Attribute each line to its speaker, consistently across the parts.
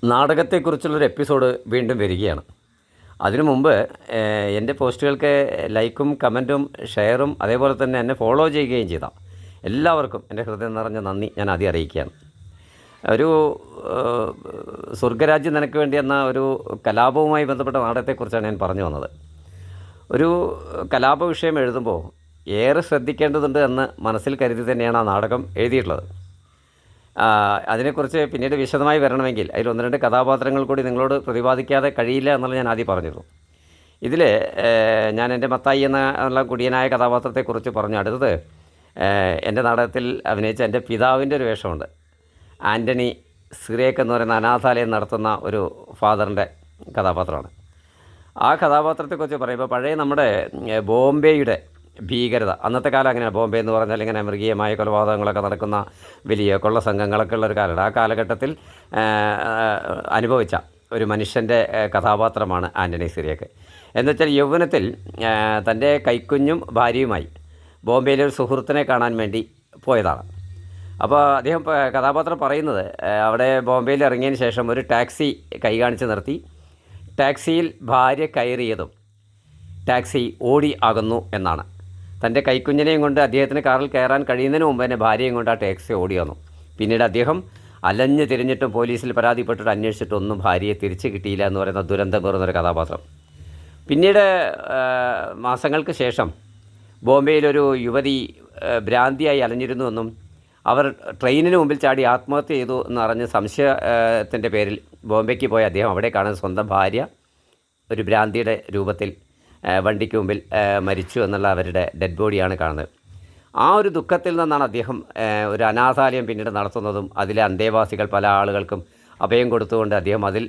Speaker 1: നാടകത്തെക്കുറിച്ചുള്ളൊരു episode വീണ്ടും വരികയാണ്. അതിനു മുമ്പ് എൻ്റെ പോസ്റ്റുകൾക്ക് ലൈക്കും കമൻറ്റും ഷെയറും അതേപോലെ തന്നെ എന്നെ ഫോളോ ചെയ്യുകയും ചെയ്ത എല്ലാവർക്കും എൻ്റെ ഹൃദയം നിറഞ്ഞ നന്ദി ഞാൻ ആദ്യം അറിയിക്കുകയാണ്. ഒരു സ്വർഗരാജ്യം നിനക്ക് വേണ്ടി എന്ന ഒരു കലാപവുമായി ബന്ധപ്പെട്ട നാടകത്തെക്കുറിച്ചാണ് ഞാൻ പറഞ്ഞു വന്നത്. ഒരു കലാപ വിഷയം എഴുതുമ്പോൾ ഏറെ ശ്രദ്ധിക്കേണ്ടതുണ്ട് എന്ന് മനസ്സിൽ കരുതി തന്നെയാണ് ആ നാടകം എഴുതിയിട്ടുള്ളത്. അതിനെക്കുറിച്ച് പിന്നീട് വിശദമായി വരണമെങ്കിൽ അതിൽ ഒന്ന് രണ്ട് കഥാപാത്രങ്ങൾ കൂടി നിങ്ങളോട് പ്രതിപാദിക്കാതെ കഴിയില്ല എന്നുള്ളത് ഞാൻ ആദ്യം പറഞ്ഞിരുന്നു. ഇതിൽ ഞാൻ എൻ്റെ മത്തായി എന്നുള്ള കുടിയനായ കഥാപാത്രത്തെക്കുറിച്ച് പറഞ്ഞു. അടുത്തത് എൻ്റെ നാടകത്തിൽ അഭിനയിച്ച എൻ്റെ പിതാവിൻ്റെ ഒരു വേഷമുണ്ട്. ആൻ്റണി സിറിയക്ക് എന്ന് പറയുന്ന അനാഥാലയം നടത്തുന്ന ഒരു ഫാദറിൻ്റെ കഥാപാത്രമാണ്. ആ കഥാപാത്രത്തെക്കുറിച്ച് പറയുമ്പോൾ പഴയ നമ്മുടെ ബോംബെയുടെ ഭീകരത, അന്നത്തെ കാലം അങ്ങനെയാണ്. ബോംബെ എന്ന് പറഞ്ഞാൽ ഇങ്ങനെ മൃഗീയമായ കൊലപാതകങ്ങളൊക്കെ നടക്കുന്ന വലിയ കൊള്ള സംഘങ്ങളൊക്കെ ഉള്ളൊരു കാലമാണ്. ആ കാലഘട്ടത്തിൽ അനുഭവിച്ച ഒരു മനുഷ്യൻ്റെ കഥാപാത്രമാണ് ആൻ്റണി സിറിയക്ക്. എന്നുവെച്ചാൽ യൗവനത്തിൽ തൻ്റെ കൈക്കുഞ്ഞും ഭാര്യയുമായി ബോംബെയിലെ ഒരു സുഹൃത്തിനെ കാണാൻ വേണ്ടി പോയതാണ്. അപ്പോൾ അദ്ദേഹം കഥാപാത്രം പറയുന്നത് അവിടെ ബോംബെയിൽ ഇറങ്ങിയതിന് ശേഷം ഒരു ടാക്സി കൈ കാണിച്ച് നിർത്തി. ടാക്സിയിൽ ഭാര്യ കയറിയതും ടാക്സി ഓടി അകന്നു എന്നാണ്. തൻ്റെ കൈക്കുഞ്ഞിനെയും കൊണ്ട് അദ്ദേഹത്തിന് കാറിൽ കയറാൻ കഴിയുന്നതിന് മുമ്പ് തന്നെ ഭാര്യയും കൊണ്ട് ആ ടാക്സി ഓടി വന്നു. പിന്നീട് അദ്ദേഹം അലഞ്ഞ് തിരിഞ്ഞിട്ടും പോലീസിൽ പരാതിപ്പെട്ടിട്ട് അന്വേഷിച്ചിട്ടൊന്നും ഭാര്യയെ തിരിച്ച് കിട്ടിയില്ല എന്ന് പറയുന്ന ദുരന്തം പേറുന്നൊരു കഥാപാത്രം. പിന്നീട് മാസങ്ങൾക്ക് ശേഷം ബോംബെയിലൊരു യുവതി ഭ്രാന്തിയായി അലഞ്ഞിരുന്നുവെന്നും അവർ ട്രെയിനിന് മുമ്പിൽ ചാടി ആത്മഹത്യ ചെയ്തു എന്നറിഞ്ഞ് സംശയത്തിൻ്റെ പേരിൽ ബോംബെക്ക് പോയ അദ്ദേഹം അവിടെ കാണുന്ന സ്വന്തം ഭാര്യ ഒരു ഭ്രാന്തിയുടെ രൂപത്തിൽ വണ്ടിക്ക് മുമ്പിൽ മരിച്ചു എന്നുള്ള അവരുടെ ഡെഡ് ബോഡിയാണ് കാണുന്നത്. ആ ഒരു ദുഃഖത്തിൽ നിന്നാണ് അദ്ദേഹം ഒരു അനാഥാലയം പിന്നീട് നടത്തുന്നതും അതിലെ അന്തേവാസികൾ പല ആളുകൾക്കും അഭയം കൊടുത്തുകൊണ്ട് അദ്ദേഹം അതിൽ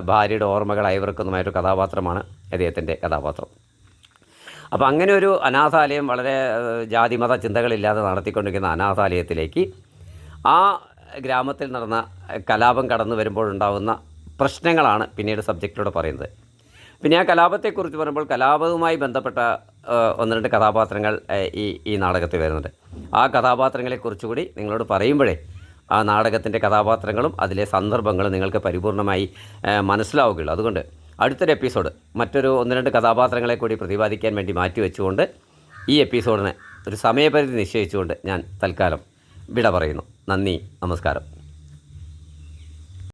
Speaker 1: ഭാര്യയുടെ ഓർമ്മകൾ അയവിറക്കുന്നതുമായൊരു കഥാപാത്രമാണ് അദ്ദേഹത്തിൻ്റെ കഥാപാത്രം. അപ്പോൾ അങ്ങനെ ഒരു അനാഥാലയം വളരെ ജാതിമത ചിന്തകളില്ലാതെ നടത്തിക്കൊണ്ടിരിക്കുന്ന അനാഥാലയത്തിലേക്ക് ആ ഗ്രാമത്തിൽ നടന്ന കലാപം കടന്നു വരുമ്പോഴുണ്ടാകുന്ന പ്രശ്നങ്ങളാണ് പിന്നീട് സബ്ജക്റ്റിലൂടെ പറയുന്നത്. പിന്നെ ആ കലാപത്തെക്കുറിച്ച് പറയുമ്പോൾ കലാപവുമായി ബന്ധപ്പെട്ട ഒന്ന് രണ്ട് കഥാപാത്രങ്ങൾ ഈ നാടകത്തിൽ വരുന്നുണ്ട്. ആ കഥാപാത്രങ്ങളെക്കുറിച്ചുകൂടി നിങ്ങളോട് പറയുമ്പോഴേ ആ നാടകത്തിൻ്റെ കഥാപാത്രങ്ങളും അതിലെ സന്ദർഭങ്ങളും നിങ്ങൾക്ക് പരിപൂർണമായി മനസ്സിലാവുകയുള്ളൂ. അതുകൊണ്ട് അടുത്തൊരു എപ്പിസോഡ് മറ്റൊരു ഒന്ന് രണ്ട് കഥാപാത്രങ്ങളെ കൂടി പ്രതിപാദിക്കാൻ വേണ്ടി മാറ്റിവെച്ചുകൊണ്ട് ഈ എപ്പിസോഡിന് ഒരു സമയപരിധി നിശ്ചയിച്ചുകൊണ്ട് ഞാൻ തൽക്കാലം വിട പറയുന്നു. നന്ദി, നമസ്കാരം.